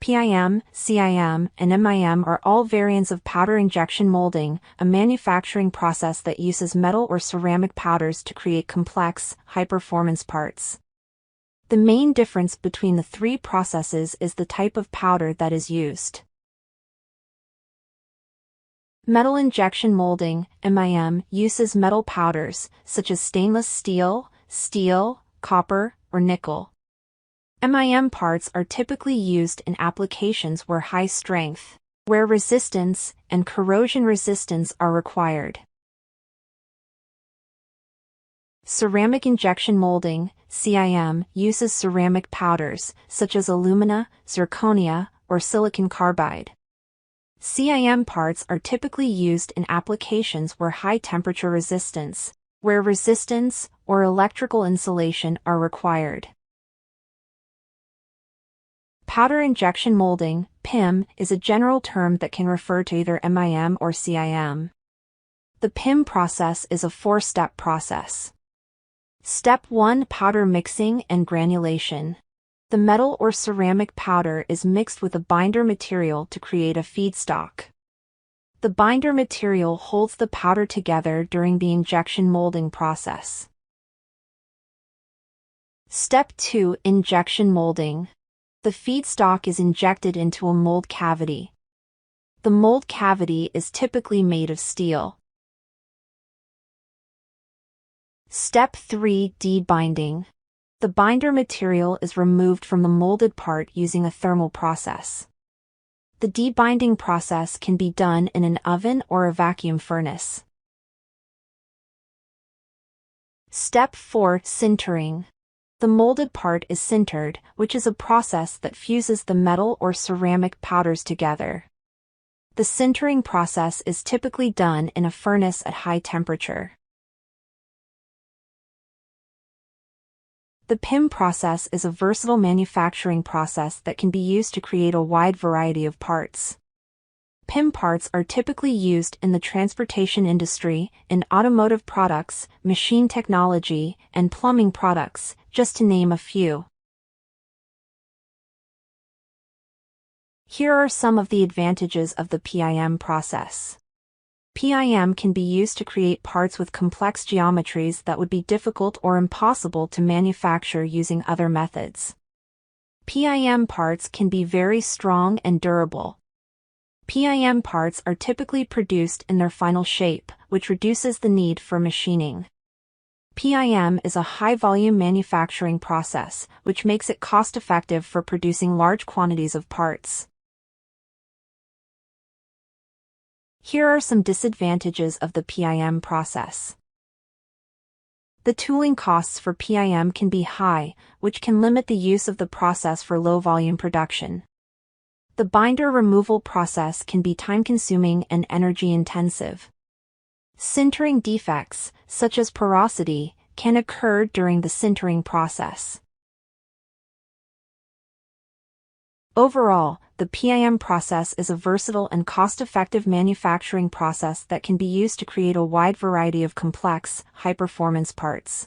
PIM, CIM, and MIM are all variants of powder injection molding, a manufacturing process that uses metal or ceramic powders to create complex, high-performance parts. The main difference between the three processes is the type of powder that is used. Metal injection molding, MIM, uses metal powders, such as stainless steel, copper, or nickel. MIM parts are typically used in applications where high strength, wear resistance, and corrosion resistance are required. Ceramic injection molding, CIM, uses ceramic powders, such as alumina, zirconia, or silicon carbide. CIM parts are typically used in applications where high temperature resistance, wear resistance, or electrical insulation are required. Powder injection molding, PIM, is a general term that can refer to either MIM or CIM. The PIM process is a four-step process. Step 1: Powder mixing and granulation. The metal or ceramic powder is mixed with a binder material to create a feedstock. The binder material holds the powder together during the injection molding process. Step 2: Injection molding. The feedstock is injected into a mold cavity. The mold cavity is typically made of steel. Step 3: Debinding. The binder material is removed from the molded part using a thermal process. The debinding process can be done in an oven or a vacuum furnace. Step 4: Sintering. The molded part is sintered, which is a process that fuses the metal or ceramic powders together. The sintering process is typically done in a furnace at high temperature. The PIM process is a versatile manufacturing process that can be used to create a wide variety of parts. PIM parts are typically used in the transportation industry, in automotive products, machine technology, and plumbing products, just to name a few. Here are some of the advantages of the PIM process. PIM can be used to create parts with complex geometries that would be difficult or impossible to manufacture using other methods. PIM parts can be very strong and durable. PIM parts are typically produced in their final shape, which reduces the need for machining. PIM is a high-volume manufacturing process, which makes it cost-effective for producing large quantities of parts. Here are some disadvantages of the PIM process. The tooling costs for PIM can be high, which can limit the use of the process for low-volume production. The binder removal process can be time-consuming and energy-intensive. Sintering defects, such as porosity, can occur during the sintering process. Overall, the PIM process is a versatile and cost-effective manufacturing process that can be used to create a wide variety of complex, high-performance parts.